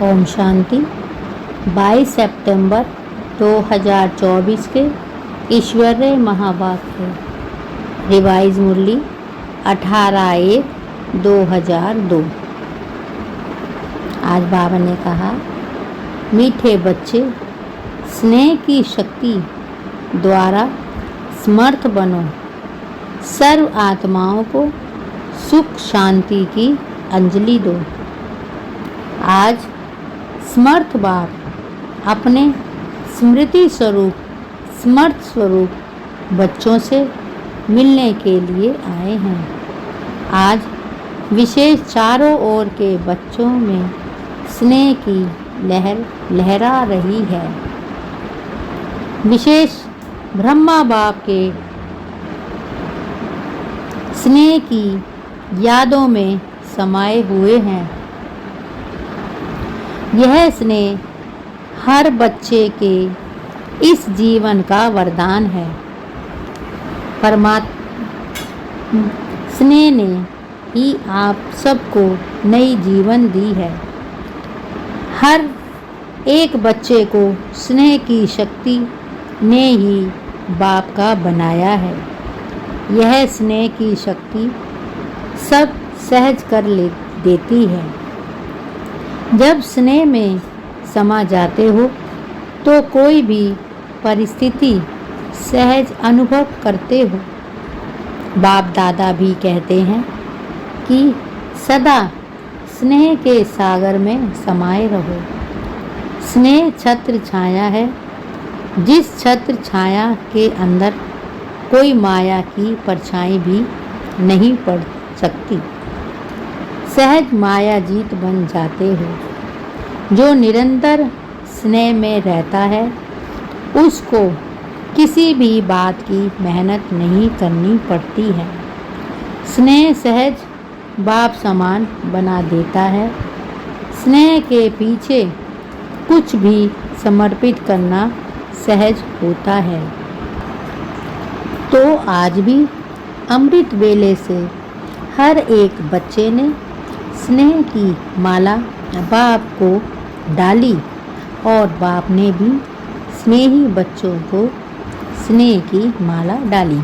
ओम शांति। 22 सितंबर 2024 के ईश्वरीय महावाक्य। रिवाइज मुरली 18/1/2002। आज बाबा ने कहा, मीठे बच्चे, स्नेह की शक्ति द्वारा समर्थ बनो। सर्व आत्माओं को सुख शांति की अंजलि दो। आज समर्थ बाप अपने स्मृति स्वरूप समर्थ स्वरूप बच्चों से मिलने के लिए आए हैं। आज विशेष चारों ओर के बच्चों में स्नेह की लहर लहरा रही है। विशेष ब्रह्मा बाप के स्नेह की यादों में समाये हुए हैं। यह स्नेह हर बच्चे के इस जीवन का वरदान है। परमात्मा स्नेह ने ही आप सबको नई जीवन दी है। हर एक बच्चे को स्नेह की शक्ति ने ही बाप का बनाया है। यह स्नेह की शक्ति सब सहज कर देती है। जब स्नेह में समा जाते हो तो कोई भी परिस्थिति सहज अनुभव करते हो। बाप दादा भी कहते हैं कि सदा स्नेह के सागर में समाये रहो। स्नेह छत्र छाया है, जिस छत्र छाया के अंदर कोई माया की परछाई भी नहीं पड़ सकती। सहज माया जीत बन जाते हो। जो निरंतर स्नेह में रहता है उसको किसी भी बात की मेहनत नहीं करनी पड़ती है। स्नेह सहज बाप समान बना देता है। स्नेह के पीछे कुछ भी समर्पित करना सहज होता है। तो आज भी अमृत वेले से हर एक बच्चे ने स्नेह की माला बाप को डाली और बाप ने भी स्नेही बच्चों को स्नेह की माला डाली।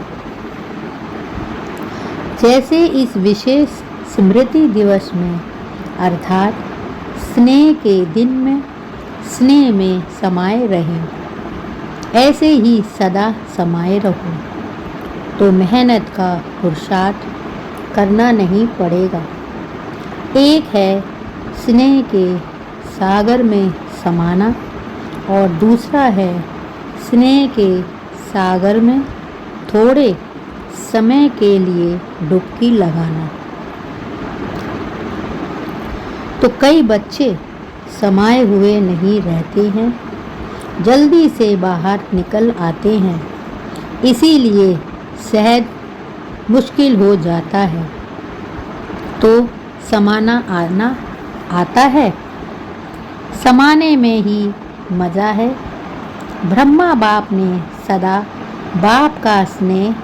जैसे इस विशेष स्मृति दिवस में अर्थात स्नेह के दिन में स्नेह में समाये रहें, ऐसे ही सदा समाये रहो तो मेहनत का पुरुषार्थ करना नहीं पड़ेगा। एक है स्नेह के सागर में समाना और दूसरा है स्नेह के सागर में थोड़े समय के लिए डुबकी लगाना। तो कई बच्चे समाये हुए नहीं रहते हैं, जल्दी से बाहर निकल आते हैं, इसीलिए सहज मुश्किल हो जाता है। तो समाना आना आता है, समाने में ही मज़ा है। ब्रह्मा बाप ने सदा बाप का स्नेह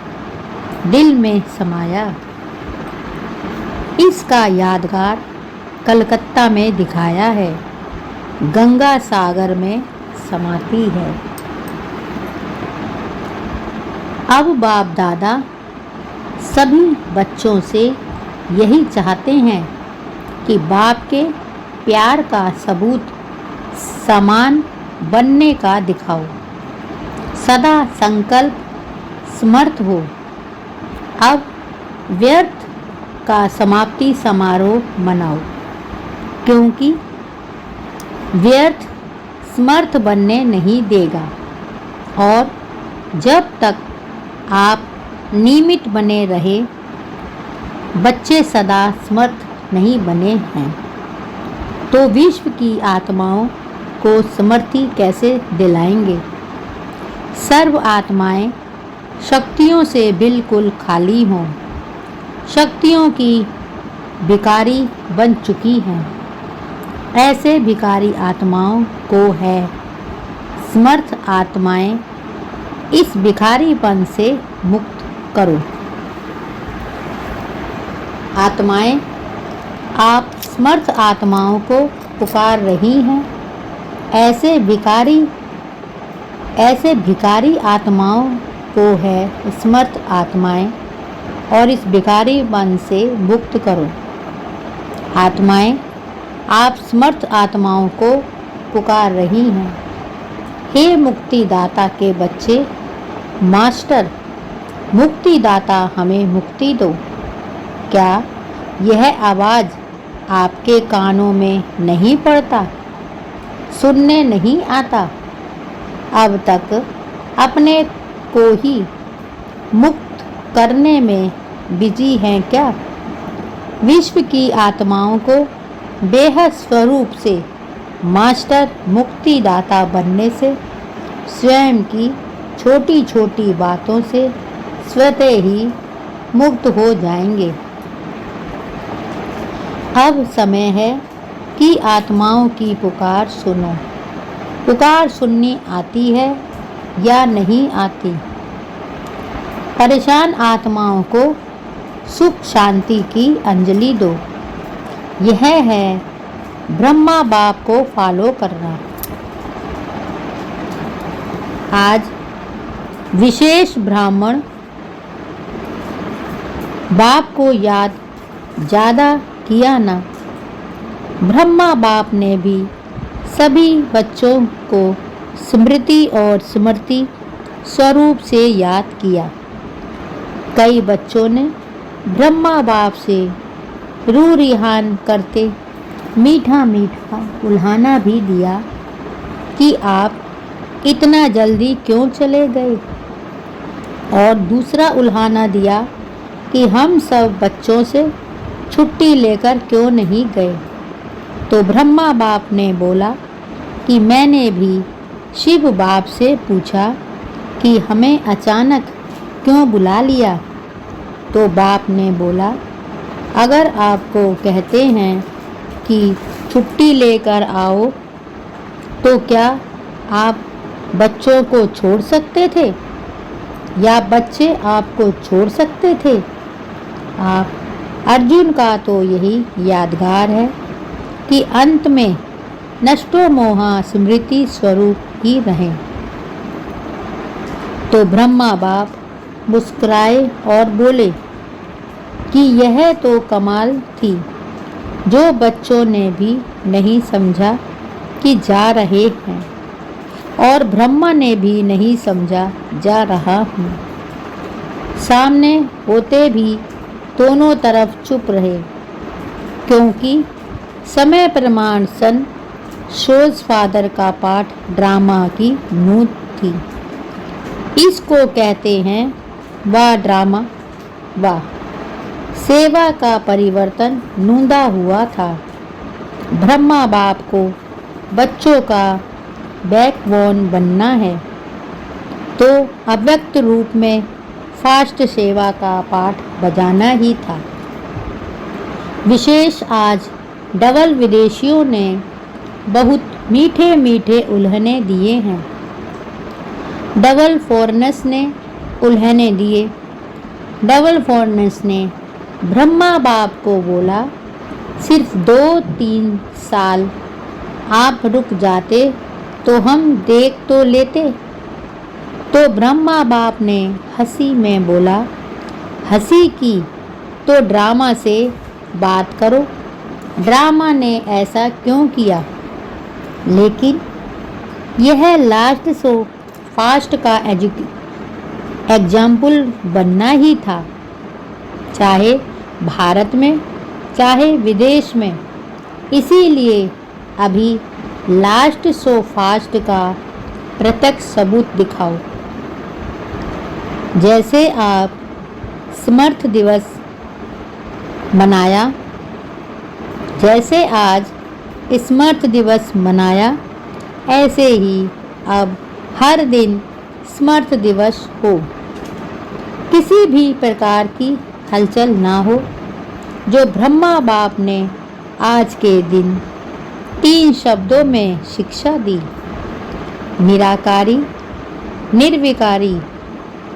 दिल में समाया। इसका यादगार कलकत्ता में दिखाया है। गंगा सागर में समाती है। अब बाप दादा सभी बच्चों से यही चाहते हैं कि बाप के प्यार का सबूत समान बनने का दिखाओ। सदा संकल्प समर्थ हो। अब व्यर्थ का समाप्ति समारोह मनाओ, क्योंकि व्यर्थ समर्थ बनने नहीं देगा। और जब तक आप नियमित बने रहे, बच्चे सदा समर्थ नहीं बने हैं, तो विश्व की आत्माओं को समर्थी कैसे दिलाएंगे। सर्व आत्माएं शक्तियों से बिल्कुल खाली हों, शक्तियों की भिखारी बन चुकी हैं। ऐसे भिखारी आत्माओं को है समर्थ आत्माएं इस भिखारीपन से मुक्त करो। आत्माएं, आप समर्थ आत्माओं को पुकार रही हैं। ऐसे भिखारी आत्माओं को है समर्थ आत्माएं, और इस भिखारी मन से मुक्त करो। आत्माएं, आप समर्थ आत्माओं को पुकार रही हैं। हे मुक्तिदाता के बच्चे, मास्टर मुक्तिदाता हमें मुक्ति दो। क्या यह आवाज़ आपके कानों में नहीं पड़ता, सुनने नहीं आता? अब तक अपने को ही मुक्त करने में बिजी हैं क्या? विश्व की आत्माओं को बेहद स्वरूप से मास्टर मुक्तिदाता बनने से स्वयं की छोटी छोटी बातों से स्वतः ही मुक्त हो जाएंगे। अब समय है कि आत्माओं की पुकार सुनो। पुकार सुननी आती है या नहीं आती? परेशान आत्माओं को सुख शांति की अंजलि दो। यह है ब्रह्मा बाप को फॉलो करना। आज विशेष ब्राह्मण बाप को याद ज़्यादा किया ना। ब्रह्मा बाप ने भी सभी बच्चों को स्मृति और स्मृति स्वरूप से याद किया। कई बच्चों ने ब्रह्मा बाप से रूह रिहान करते मीठा मीठा उल्हाना भी दिया कि आप इतना जल्दी क्यों चले गए, और दूसरा उल्हाना दिया कि हम सब बच्चों से छुट्टी लेकर क्यों नहीं गए। तो ब्रह्मा बाप ने बोला कि मैंने भी शिव बाप से पूछा कि हमें अचानक क्यों बुला लिया। तो बाप ने बोला, अगर आपको कहते हैं कि छुट्टी लेकर आओ, तो क्या आप बच्चों को छोड़ सकते थे, या बच्चे आपको छोड़ सकते थे? आप अर्जुन का तो यही यादगार है कि अंत में नष्टो मोहा स्मृति स्वरूप ही रहें। तो ब्रह्मा बाप मुस्कुराए और बोले कि यह तो कमाल थी, जो बच्चों ने भी नहीं समझा कि जा रहे हैं, और ब्रह्मा ने भी नहीं समझा जा रहा हूँ। सामने होते भी दोनों तरफ चुप रहे, क्योंकि समय प्रमाण सन शोज फादर का पाठ ड्रामा की नूत थी। इसको कहते हैं वाह ड्रामा वाह। सेवा का परिवर्तन नूंदा हुआ था। ब्रह्मा बाप को बच्चों का बैकबोन बनना है, तो अव्यक्त रूप में फास्ट सेवा का पाठ बजाना ही था। विशेष आज डबल विदेशियों ने बहुत मीठे मीठे उल्हने दिए हैं। डबल फॉरनर्स ने उल्हने दिए। डबल फॉरनर्स ने ब्रह्मा बाप को बोला, सिर्फ 2-3 साल आप रुक जाते तो हम देख तो लेते। तो ब्रह्मा बाप ने हंसी में बोला, हंसी की तो ड्रामा से बात करो। ड्रामा ने ऐसा क्यों किया? लेकिन यह लास्ट सो फास्ट का एग्जाम्पल बनना ही था, चाहे भारत में चाहे विदेश में। इसीलिए अभी लास्ट सो फास्ट का प्रत्यक्ष सबूत दिखाओ। जैसे आप समर्थ दिवस मनाया, जैसे आज स्मर्थ दिवस मनाया, ऐसे ही अब हर दिन स्मर्थ दिवस हो। किसी भी प्रकार की हलचल ना हो। जो ब्रह्मा बाप ने आज के दिन 3 शब्दों में शिक्षा दी, निराकारी, निर्विकारी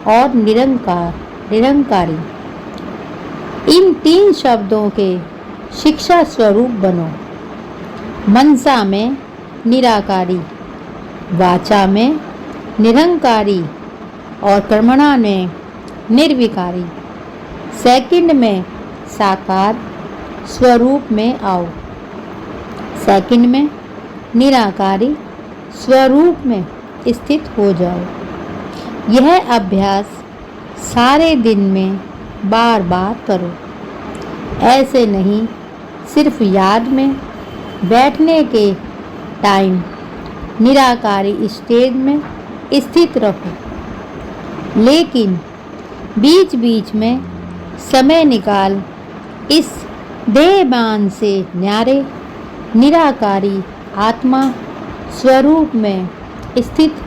और निरंकारी। इन 3 शब्दों के शिक्षा स्वरूप बनो। मनसा में निराकारी, वाचा में निरंकारी और कर्मणा में निर्विकारी। सेकंड में साकार स्वरूप में आओ। सेकंड में निराकारी स्वरूप में स्थित हो जाओ। यह अभ्यास सारे दिन में बार बार करो। ऐसे नहीं सिर्फ याद में बैठने के टाइम निराकारी स्टेज में स्थित रहो, लेकिन बीच बीच में समय निकाल इस देहमान से न्यारे निराकारी आत्मा स्वरूप में स्थित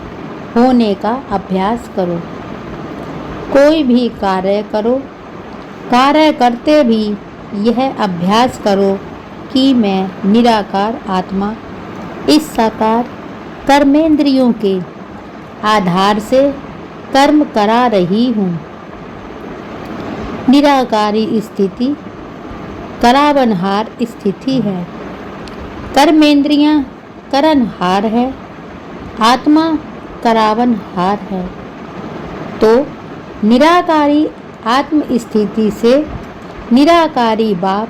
होने का अभ्यास करो। कोई भी कार्य करो, कार्य करते भी यह अभ्यास करो कि मैं निराकार आत्मा इस साकार कर्मेंद्रियों के आधार से कर्म करा रही हूँ। निराकारी स्थिति करावनहार स्थिति है। कर्मेंद्रियाँ करनहार है, आत्मा करावनहार है। तो निराकारी आत्म स्थिति से निराकारी बाप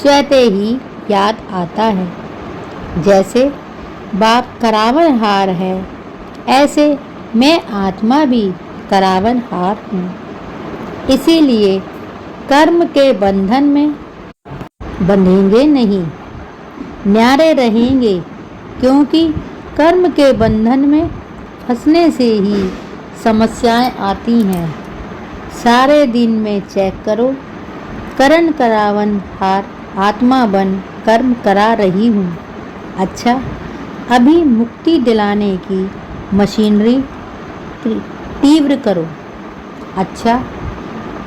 स्वतः ही याद आता है। जैसे बाप करावनहार है, ऐसे मैं आत्मा भी करावनहार हूँ। इसीलिए कर्म के बंधन में बंधेंगे नहीं, न्यारे रहेंगे, क्योंकि कर्म के बंधन में फंसने से ही समस्याएं आती हैं। सारे दिन में चेक करो, करण करावनहार आत्मा बन कर्म करा रही हूँ। अच्छा, अभी मुक्ति दिलाने की मशीनरी तीव्र करो। अच्छा,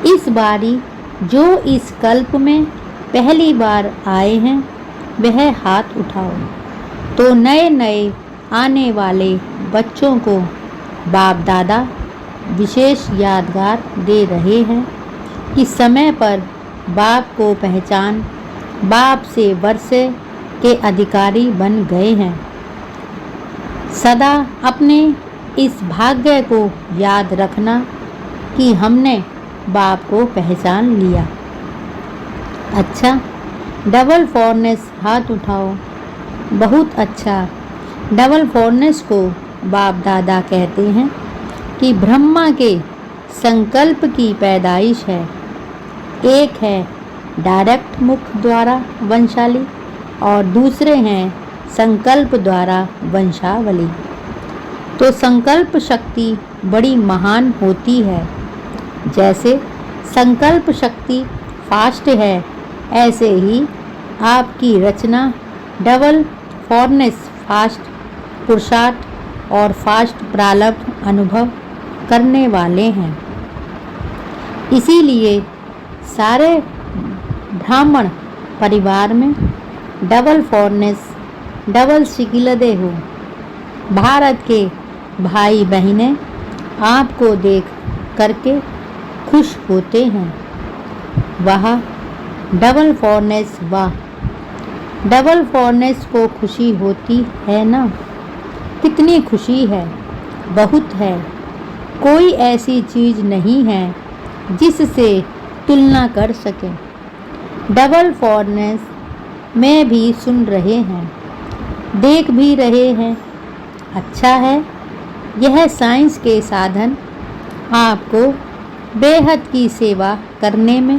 इस बारी जो इस कल्प में पहली बार आए हैं वह हाथ उठाओ। तो नए नए आने वाले बच्चों को बाप दादा विशेष यादगार दे रहे हैं कि समय पर बाप को पहचान बाप से वर्षे के अधिकारी बन गए हैं। सदा अपने इस भाग्य को याद रखना कि हमने बाप को पहचान लिया। अच्छा, डबल फॉरनेस हाथ उठाओ। बहुत अच्छा। डबल फॉरनेस को बाप दादा कहते हैं कि ब्रह्मा के संकल्प की पैदाइश है। एक है डायरेक्ट मुख द्वारा वंशाली और दूसरे हैं संकल्प द्वारा वंशावली। तो संकल्प शक्ति बड़ी महान होती है। जैसे संकल्प शक्ति फास्ट है, ऐसे ही आपकी रचना डबल फॉरनेस फास्ट पुरुषार्थ और फास्ट प्रारब्ध अनुभव करने वाले हैं। इसीलिए सारे ब्राह्मण परिवार में डबल फॉरनेस डबल शिकिलदे हो। भारत के भाई बहनें आपको देख करके खुश होते हैं। वाह, डबल फॉरनेस, वाह, डबल फॉरनेस को खुशी होती है ना? कितनी खुशी है, बहुत है। कोई ऐसी चीज़ नहीं है जिससे तुलना कर सके। डबल फॉरनेस में भी सुन रहे हैं, देख भी रहे हैं। अच्छा है, यह साइंस के साधन आपको बेहद की सेवा करने में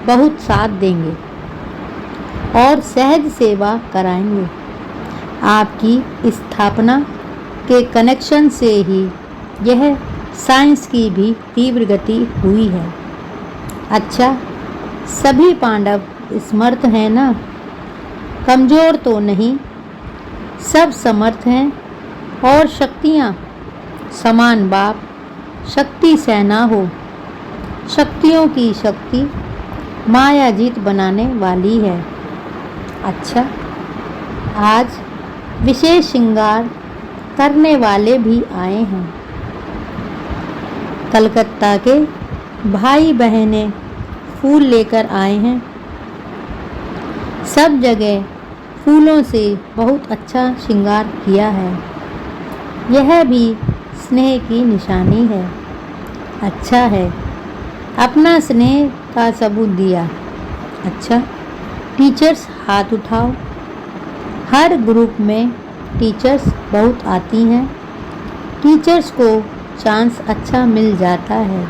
बहुत साथ देंगे और सहज सेवा कराएंगे। आपकी स्थापना के कनेक्शन से ही यह साइंस की भी तीव्र गति हुई है। अच्छा, सभी पांडव समर्थ हैं ना? कमज़ोर तो नहीं, सब समर्थ हैं और शक्तियाँ समान बाप शक्ति सेना हो। शक्तियों की शक्ति माया जीत बनाने वाली है। अच्छा, आज विशेष श्रृंगार करने वाले भी आए हैं। कलकत्ता के भाई बहनें फूल लेकर आए हैं। सब जगह फूलों से बहुत अच्छा श्रृंगार किया है। यह भी स्नेह की निशानी है। अच्छा है, अपना स्नेह का सबूत दिया। अच्छा, टीचर्स हाथ उठाओ। हर ग्रुप में टीचर्स बहुत आती हैं। टीचर्स को चांस अच्छा मिल जाता है।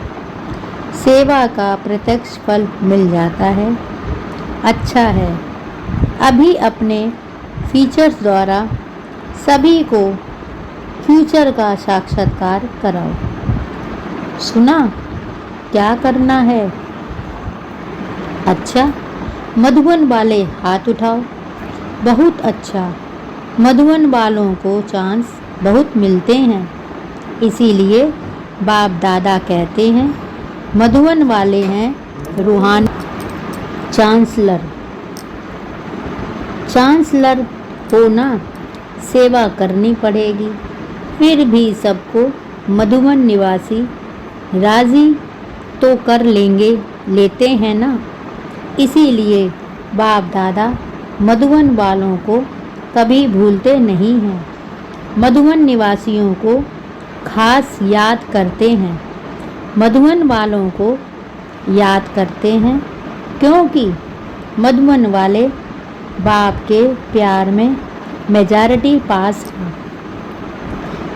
सेवा का प्रत्यक्ष फल मिल जाता है। अच्छा है, अभी अपने फीचर्स द्वारा सभी को फ्यूचर का साक्षात्कार कराओ। सुना, क्या करना है? अच्छा, मधुबन वाले हाथ उठाओ। बहुत अच्छा, मधुबन वालों को चांस बहुत मिलते हैं, इसीलिए बाप दादा कहते हैं मधुबन वाले हैं रूहानी चांसलर। चांसलर होना सेवा करनी पड़ेगी, फिर भी सबको मधुबन निवासी राजी तो कर लेते हैं ना। इसीलिए बाप दादा मधुबन वालों को कभी भूलते नहीं हैं। मधुबन निवासियों को खास याद करते हैं। मधुबन वालों को याद करते हैं क्योंकि मधुबन वाले बाप के प्यार में मेजॉरिटी पास है।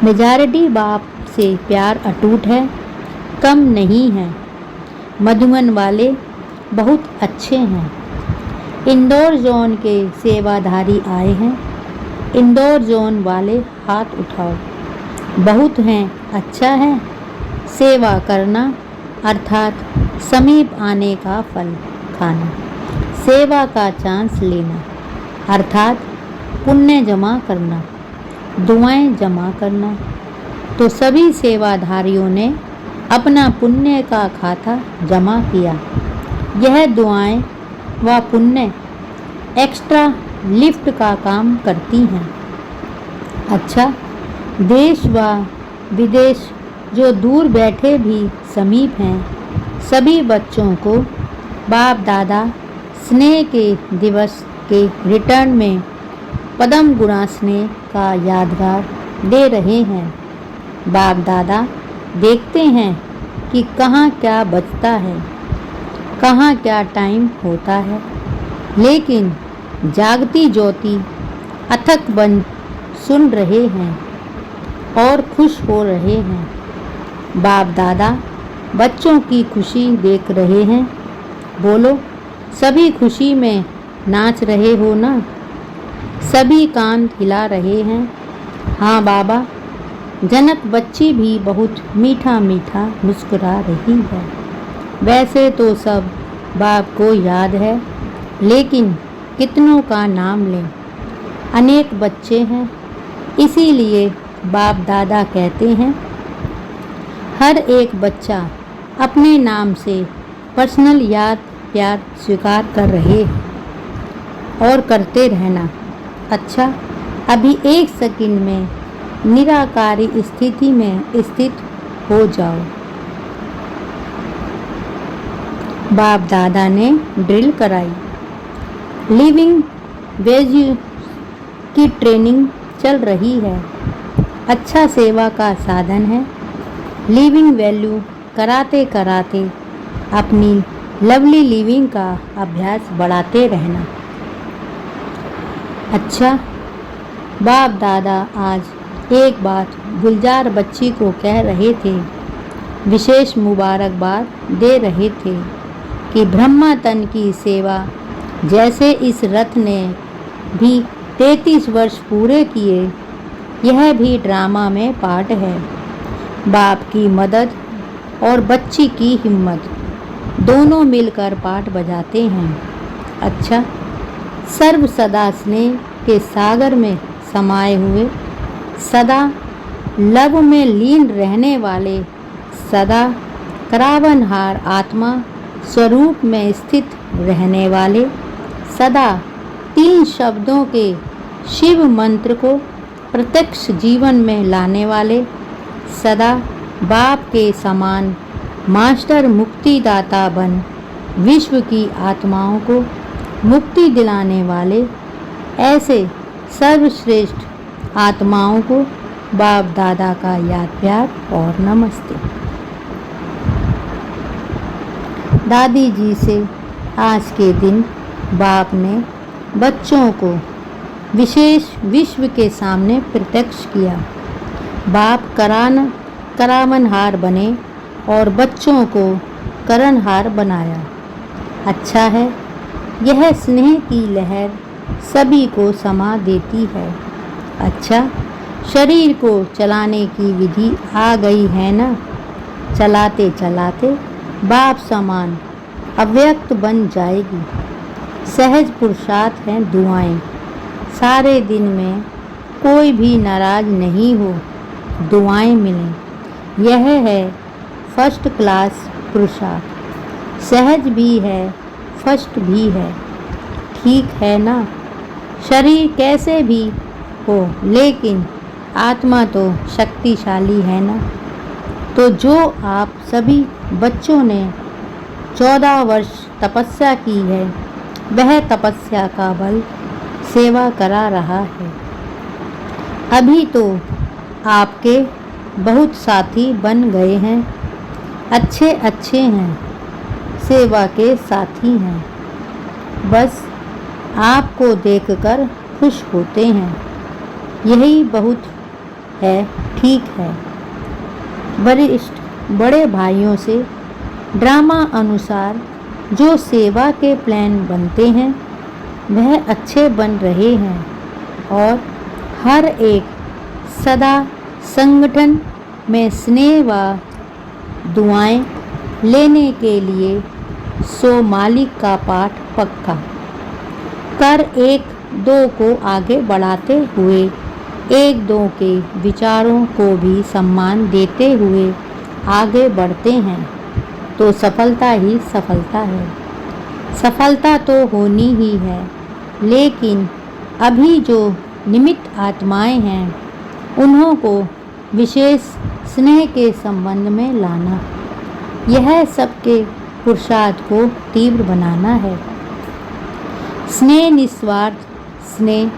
मेजॉरिटी बाप से प्यार अटूट है, कम नहीं है। मधुबन वाले बहुत अच्छे हैं। इंदौर जोन के सेवाधारी आए हैं। इंदौर जोन वाले हाथ उठाओ। बहुत हैं, अच्छा है। सेवा करना अर्थात समीप आने का फल खाना। सेवा का चांस लेना अर्थात पुण्य जमा करना, दुआएं जमा करना। तो सभी सेवाधारियों ने अपना पुण्य का खाता जमा किया। यह दुआएं व पुण्य एक्स्ट्रा लिफ्ट का काम करती हैं। अच्छा, देश व विदेश जो दूर बैठे भी समीप हैं, सभी बच्चों को बाप दादा स्नेह के दिवस के रिटर्न में पद्म गुणा स्नेह का यादगार दे रहे हैं। बाप दादा देखते हैं कि कहाँ क्या बचता है, कहाँ क्या टाइम होता है, लेकिन जागती ज्योति अथक बन सुन रहे हैं और खुश हो रहे हैं। बाप दादा बच्चों की खुशी देख रहे हैं। बोलो, सभी खुशी में नाच रहे हो ना? सभी कान हिला रहे हैं। हाँ बाबा, जनक बच्ची भी बहुत मीठा मीठा मुस्कुरा रही है। वैसे तो सब बाप को याद है, लेकिन कितनों का नाम लें? अनेक बच्चे हैं, इसीलिए बाप दादा कहते हैं हर एक बच्चा अपने नाम से पर्सनल याद प्यार स्वीकार कर रहे हैं और करते रहना। अच्छा, अभी एक सेकंड में निराकारी स्थिति में स्थित हो जाओ। बाप दादा ने ड्रिल कराई। लिविंग वैल्यू की ट्रेनिंग चल रही है। अच्छा, सेवा का साधन है। लिविंग वैल्यू कराते कराते अपनी लवली लिविंग का अभ्यास बढ़ाते रहना। अच्छा, बाप दादा आज एक बात गुलजार बच्ची को कह रहे थे, विशेष मुबारकबाद दे रहे थे कि ब्रह्मा तन की सेवा जैसे इस रथ ने भी 33 वर्ष पूरे किए, यह भी ड्रामा में पार्ट है। बाप की मदद और बच्ची की हिम्मत दोनों मिलकर पाठ बजाते हैं। अच्छा, सर्व सदा स्नेह के सागर में समाये हुए, सदा लव में लीन रहने वाले, सदा करावनहार आत्मा स्वरूप में स्थित रहने वाले, सदा 3 शब्दों के शिव मंत्र को प्रत्यक्ष जीवन में लाने वाले, सदा बाप के समान मास्टर मुक्तिदाता बन विश्व की आत्माओं को मुक्ति दिलाने वाले, ऐसे सर्वश्रेष्ठ आत्माओं को बाप दादा का याद प्यार और नमस्ते। दादी जी से आज के दिन बाप ने बच्चों को विशेष विश्व के सामने प्रत्यक्ष किया। बाप करावनहार बने और बच्चों को करणहार बनाया। अच्छा है, यह स्नेह की लहर सभी को समा देती है। अच्छा, शरीर को चलाने की विधि आ गई है ना। चलाते चलाते बाप समान अव्यक्त बन जाएगी। सहज पुरुषार्थ हैं दुआएं। सारे दिन में कोई भी नाराज नहीं हो, दुआएं मिलें। यह है फर्स्ट क्लास पुरुषार्थ। सहज भी है, फर्स्ट भी है। ठीक है ना। शरीर कैसे भी हो, लेकिन आत्मा तो शक्तिशाली है ना। तो जो आप सभी बच्चों ने 14 वर्ष तपस्या की है, वह तपस्या का बल सेवा करा रहा है। अभी तो आपके बहुत साथी बन गए हैं, अच्छे अच्छे हैं, सेवा के साथी हैं। बस आपको देखकर खुश होते हैं, यही बहुत है। ठीक है। वरिष्ठ बड़े भाइयों से ड्रामा अनुसार जो सेवा के प्लान बनते हैं वह अच्छे बन रहे हैं और हर एक सदा संगठन में स्नेह व दुआएं लेने के लिए सो मालिक का पाठ पक्का कर एक दो को आगे बढ़ाते हुए एक दो के विचारों को भी सम्मान देते हुए आगे बढ़ते हैं तो सफलता ही सफलता है। सफलता तो होनी ही है, लेकिन अभी जो निमित्त आत्माएं हैं उन्हों को विशेष स्नेह के संबंध में लाना, यह सबके पुरुषार्थ को तीव्र बनाना है। स्नेह निस्वार्थ स्नेह,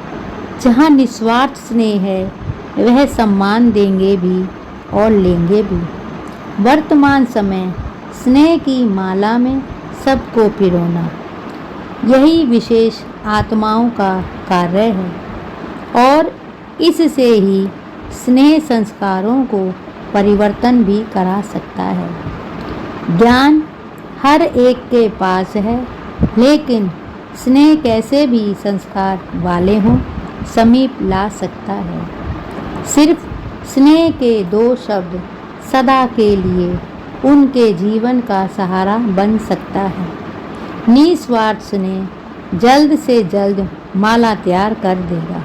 जहाँ निस्वार्थ स्नेह है वह सम्मान देंगे भी और लेंगे भी। वर्तमान समय स्नेह की माला में सबको पिरोना, यही विशेष आत्माओं का कार्य है और इससे ही स्नेह संस्कारों को परिवर्तन भी करा सकता है। ज्ञान हर एक के पास है, लेकिन स्नेह कैसे भी संस्कार वाले हों समीप ला सकता है। सिर्फ स्नेह के दो शब्द सदा के लिए उनके जीवन का सहारा बन सकता है। निस्वार्थ स्नेह जल्द से जल्द माला तैयार कर देगा।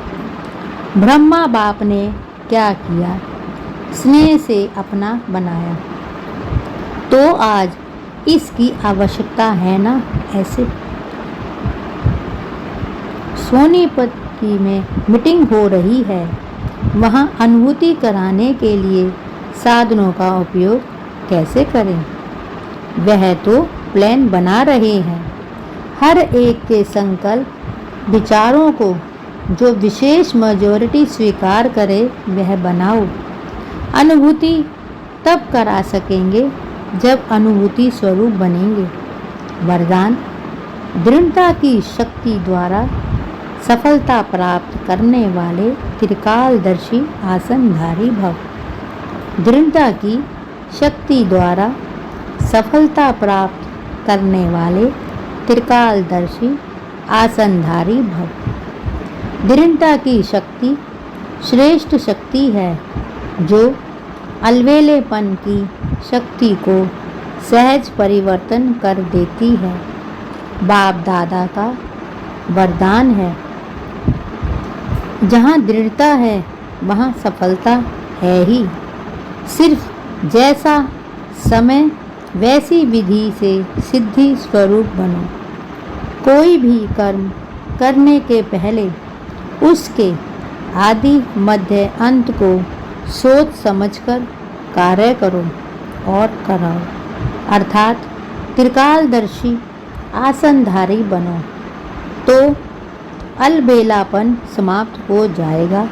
ब्रह्मा बाप ने क्या किया? स्नेह से अपना बनाया, तो आज इसकी आवश्यकता है ना। ऐसे सोनीपत की में मीटिंग हो रही है, वहाँ अनुभूति कराने के लिए साधनों का उपयोग कैसे करें, वह तो प्लान बना रहे हैं। हर एक के संकल्प विचारों को जो विशेष मेजॉरिटी स्वीकार करे वह बनाओ। अनुभूति तब करा सकेंगे जब अनुभूति स्वरूप बनेंगे। वरदान: दृढ़ता की शक्ति द्वारा सफलता प्राप्त करने वाले त्रिकालदर्शी आसनधारी भव। दृढ़ता की शक्ति द्वारा सफलता प्राप्त करने वाले त्रिकालदर्शी आसनधारी भव। दृढ़ता की शक्ति श्रेष्ठ शक्ति है, जो अलवेलेपन की शक्ति को सहज परिवर्तन कर देती है। बाप दादा का वरदान है, जहाँ दृढ़ता है वहाँ सफलता है ही। सिर्फ जैसा समय वैसी विधि से सिद्धि स्वरूप बनो। कोई भी कर्म करने के पहले उसके आदि मध्य अंत को सोच समझकर कार्य करो और कराओ, अर्थात त्रिकालदर्शी आसनधारी बनो। तो अलबेलापन समाप्त हो जाएगा।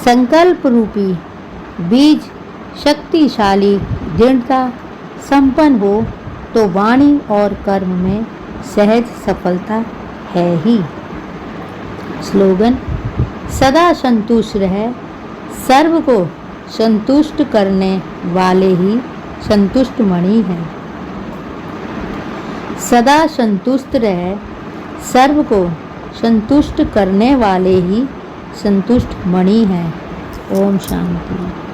संकल्प रूपी बीज शक्तिशाली दृढ़ता संपन्न हो तो वाणी और कर्म में सहज सफलता है ही। स्लोगन: सदा संतुष्ट रहे, सर्व को संतुष्ट करने वाले ही संतुष्ट मणि हैं। सदा संतुष्ट रहे, सर्व को संतुष्ट करने वाले ही संतुष्ट मणि हैं। ओम शांति।